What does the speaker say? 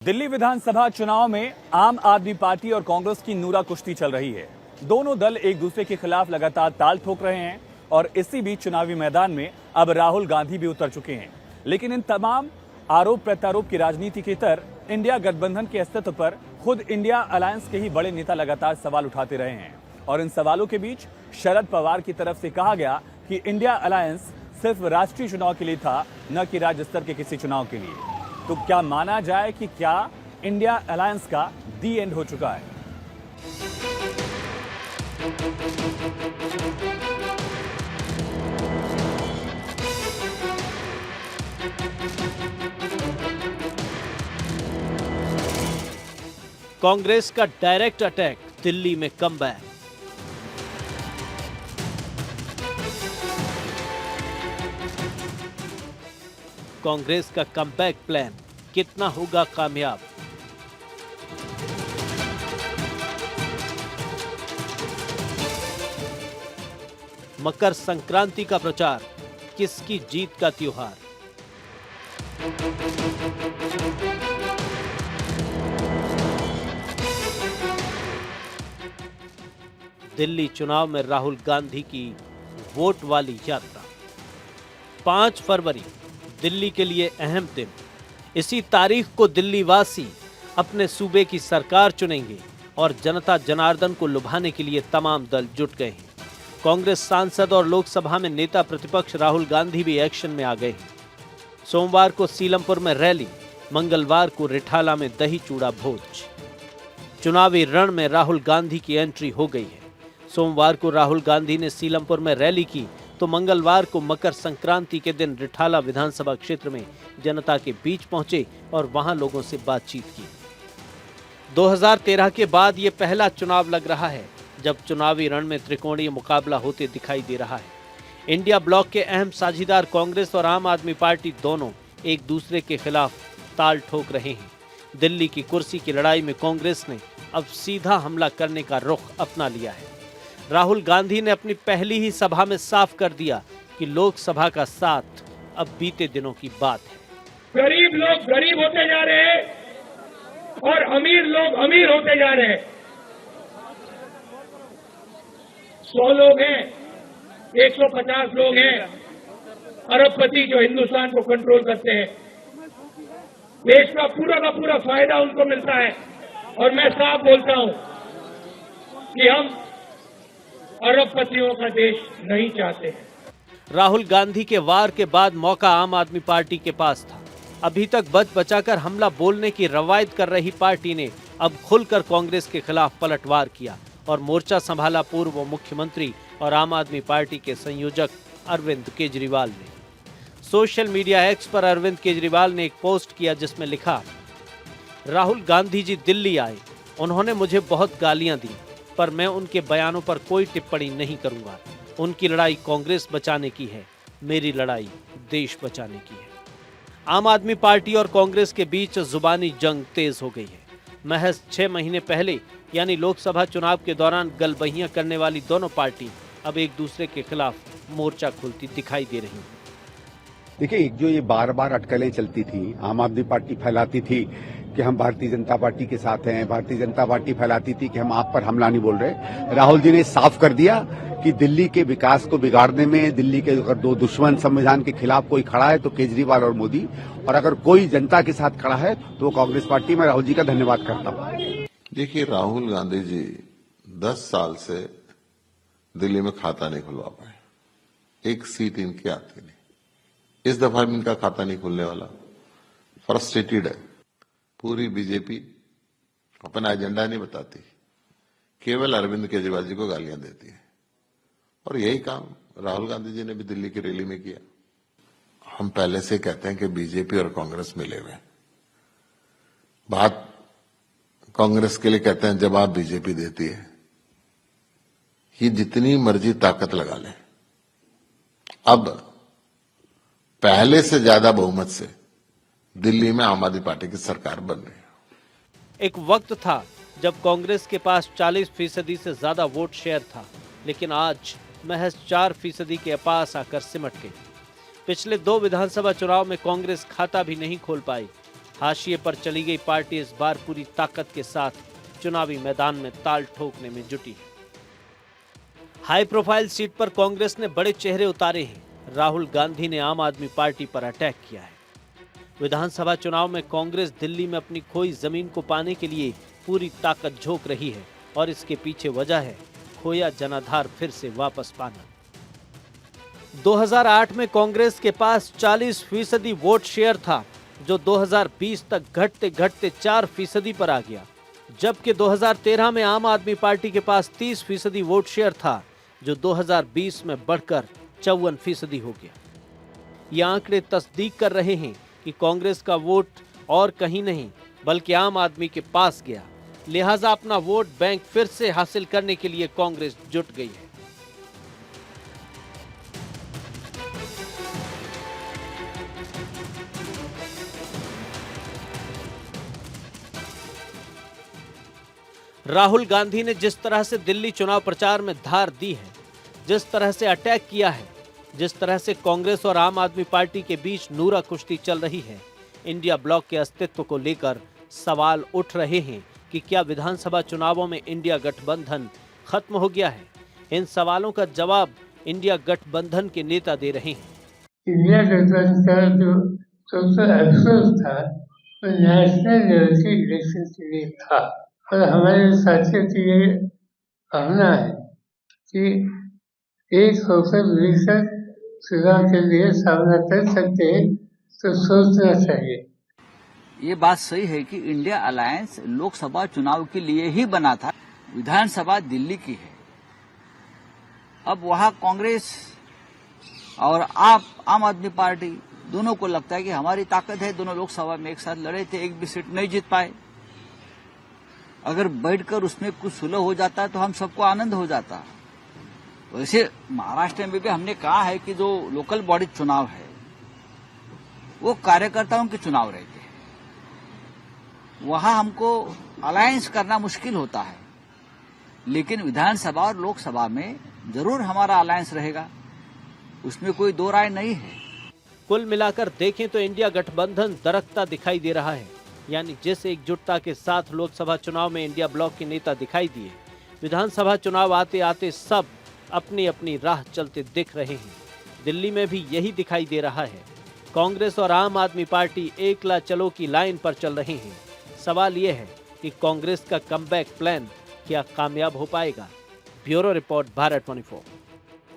दिल्ली विधानसभा चुनाव में आम आदमी पार्टी और कांग्रेस की नूरा कुश्ती चल रही है। दोनों दल एक दूसरे के खिलाफ लगातार ताल ठोक रहे हैं और इसी बीच चुनावी मैदान में अब राहुल गांधी भी उतर चुके हैं। लेकिन इन तमाम आरोप प्रत्यारोप की राजनीति के तर इंडिया गठबंधन के अस्तित्व पर खुद इंडिया अलायंस के ही बड़े नेता लगातार सवाल उठाते रहे हैं। और इन सवालों के बीच शरद पवार की तरफ से कहा गया कि इंडिया अलायंस सिर्फ राष्ट्रीय चुनाव के लिए था, न कि राज्य स्तर के किसी चुनाव के लिए। तो क्या माना जाए कि क्या इंडिया अलायंस का दी एंड हो चुका है? कांग्रेस का डायरेक्ट अटैक, दिल्ली में कमबैक। कांग्रेस का कमबैक प्लान कितना होगा कामयाब? मकर संक्रांति का प्रचार, किसकी जीत का त्योहार? दिल्ली चुनाव में राहुल गांधी की वोट वाली यात्रा। 5 फरवरी दिल्ली के लिए अहम दिन। इसी तारीख को दिल्ली वासी अपने सूबे की सरकार चुनेंगे और जनता जनार्दन को लुभाने के लिए तमाम दल जुट गए हैं। कांग्रेस सांसद और लोकसभा में नेता प्रतिपक्ष राहुल गांधी भी एक्शन में आ गए हैं। सोमवार को सीलमपुर में रैली, मंगलवार को रिठाला में दही चूड़ा भोज। चुनावी रण में राहुल गांधी की एंट्री हो गई है। सोमवार को राहुल गांधी ने सीलमपुर में रैली की तो मंगलवार को मकर संक्रांति के दिन रिठाला विधानसभा क्षेत्र में जनता के बीच पहुंचे और वहां लोगों से बातचीत की। 2013 के बाद ये पहला चुनाव लग रहा है जब चुनावी रण में त्रिकोणीय मुकाबला होते दिखाई दे रहा है। इंडिया ब्लॉक के अहम साझीदार कांग्रेस और आम आदमी पार्टी दोनों एक दूसरे के खिलाफ ताल ठोक रहे हैं। दिल्ली की कुर्सी की लड़ाई में कांग्रेस ने अब सीधा हमला करने का रुख अपना लिया है। राहुल गांधी ने अपनी पहली ही सभा में साफ कर दिया कि लोकसभा का साथ अब बीते दिनों की बात है। गरीब लोग गरीब होते जा रहे हैं और अमीर लोग अमीर होते जा रहे हैं। 100 लोग हैं, 150 लोग हैं अरबपति जो हिंदुस्तान को कंट्रोल करते हैं। देश का पूरा फायदा उनको मिलता है। और मैं साफ बोलता हूं कि हम अरबपतियों का देश नहीं चाहते हैं। राहुल गांधी के वार के बाद मौका आम आदमी पार्टी के पास था। अभी तक बच बचाकर हमला बोलने की रवायत कर रही पार्टी ने अब खुलकर कांग्रेस के खिलाफ पलटवार किया और मोर्चा संभाला पूर्व मुख्यमंत्री और आम आदमी पार्टी के संयोजक अरविंद केजरीवाल ने। सोशल मीडिया एक्स पर अरविंद केजरीवाल ने एक पोस्ट किया जिसमें लिखा, राहुल गांधी जी दिल्ली आए, उन्होंने मुझे बहुत गालियां दी, पर मैं उनके बयानों पर कोई टिप्पणी नहीं करूंगा। उनकी लड़ाई कांग्रेस बचाने की है, मेरी लड़ाई देश बचाने की है। आम आदमी पार्टी और कांग्रेस के बीच जुबानी जंग तेज हो गई है। महज 6 महीने पहले यानी लोकसभा चुनाव के दौरान गलबहियां करने वाली दोनों पार्टी अब एक दूसरे के खिलाफ मोर्चा खोलती दिखाई दे रही है। देखिए, जो ये बार बार अटकलें चलती थी, आम आदमी पार्टी फैलाती थी कि हम भारतीय जनता पार्टी के साथ हैं, भारतीय जनता पार्टी फैलाती थी कि हम आप पर हमला नहीं बोल रहे। राहुल जी ने साफ कर दिया कि दिल्ली के विकास को बिगाड़ने में, दिल्ली के अगर 2 दुश्मन संविधान के खिलाफ कोई खड़ा है तो केजरीवाल और मोदी, और अगर कोई जनता के साथ खड़ा है तो वो कांग्रेस पार्टी। में राहुल जी का धन्यवाद करता हूँ। देखिए, राहुल गांधी जी 10 साल से दिल्ली में खाता नहीं खुलवा पाए, एक सीट इनकी आती नहीं। इस दफा भी इनका खाता नहीं खुलने वाला। फ्रस्ट्रेटेड है। पूरी बीजेपी अपना एजेंडा नहीं बताती, केवल अरविंद केजरीवाल जी को गालियां देती है। और यही काम राहुल गांधी जी ने भी दिल्ली की रैली में किया। हम पहले से कहते हैं कि बीजेपी और कांग्रेस मिले हुए। बात कांग्रेस के लिए कहते हैं जवाब बीजेपी देती है। ये जितनी मर्जी ताकत लगा ले, अब पहले से ज्यादा बहुमत से दिल्ली में आम आदमी पार्टी की सरकार बन रही है। एक वक्त था जब कांग्रेस के पास 40% से ज्यादा वोट शेयर था, लेकिन आज महज 4% के पास आकर सिमट गई। पिछले 2 विधानसभा चुनाव में कांग्रेस खाता भी नहीं खोल पाई। हाशिए पर चली गई पार्टी इस बार पूरी ताकत के साथ चुनावी मैदान में ताल ठोकने में जुटी है। हाई प्रोफाइल सीट पर कांग्रेस ने बड़े चेहरे उतारे हैं। राहुल गांधी ने आम आदमी पार्टी पर अटैक किया है। विधानसभा चुनाव में कांग्रेस दिल्ली में अपनी खोई जमीन को पाने के लिए पूरी ताकत झोंक रही है और इसके पीछे वजह है खोया जनाधार फिर से वापस पाना। 2008 में कांग्रेस के पास 40% वोट शेयर था, जो 2020 तक घटते घटते 4% पर आ गया, जबकि 2013 में आम आदमी पार्टी के पास 30% वोट शेयर था, जो 2020 में बढ़कर 54% हो गया। ये आंकड़े तस्दीक कर रहे हैं कि कांग्रेस का वोट और कहीं नहीं बल्कि आम आदमी के पास गया, लिहाजा अपना वोट बैंक फिर से हासिल करने के लिए कांग्रेस जुट गई है। राहुल गांधी ने जिस तरह से दिल्ली चुनाव प्रचार में धार दी है, जिस तरह से अटैक किया है, जिस तरह से कांग्रेस और आम आदमी पार्टी के बीच नूरा कुश्ती चल रही है, इंडिया ब्लॉक के अस्तित्व को लेकर सवाल उठ रहे हैं कि क्या विधानसभा चुनावों में इंडिया गठबंधन खत्म हो गया है। इन सवालों का जवाब इंडिया गठबंधन के नेता दे रहे हैं। इंडिया गठबंधन का जो सबसे अफसोस था वो नेशनल लेवल के इलेक्शन के लिए था, और हमारे साथियों की ये भावना है कि एक होकर मिलकर चुनाव के लिए सामना कर सकते हैं, तो सोचना चाहिए। ये बात सही है कि इंडिया अलायंस लोकसभा चुनाव के लिए ही बना था। विधानसभा दिल्ली की है। अब वहां कांग्रेस और आम आदमी पार्टी दोनों को लगता है कि हमारी ताकत है, दोनों लोकसभा में एक साथ लड़े थे, एक भी सीट नहीं जीत पाए। अगर बैठकर उसमें कुछ सुलह हो जाता तो हम सबको आनंद हो जाता। वैसे महाराष्ट्र में भी हमने कहा है कि जो लोकल बॉडी चुनाव है वो कार्यकर्ताओं के चुनाव रहते हैं, वहां हमको अलायंस करना मुश्किल होता है, लेकिन विधानसभा और लोकसभा में जरूर हमारा अलायंस रहेगा, उसमें कोई दो राय नहीं है। कुल मिलाकर देखें तो इंडिया गठबंधन दरकता दिखाई दे रहा है, यानी जिस एकजुटता के साथ लोकसभा चुनाव में इंडिया ब्लॉक के नेता दिखाई दिए, विधानसभा चुनाव आते आते सब अपनी अपनी राह चलते दिख रहे हैं। दिल्ली में भी यही दिखाई दे रहा है। कांग्रेस और आम आदमी पार्टी एकला चलो की लाइन पर चल रहे हैं। सवाल यह है कि कांग्रेस का कमबैक प्लान क्या कामयाब हो पाएगा। Bureau report, Bharat 24।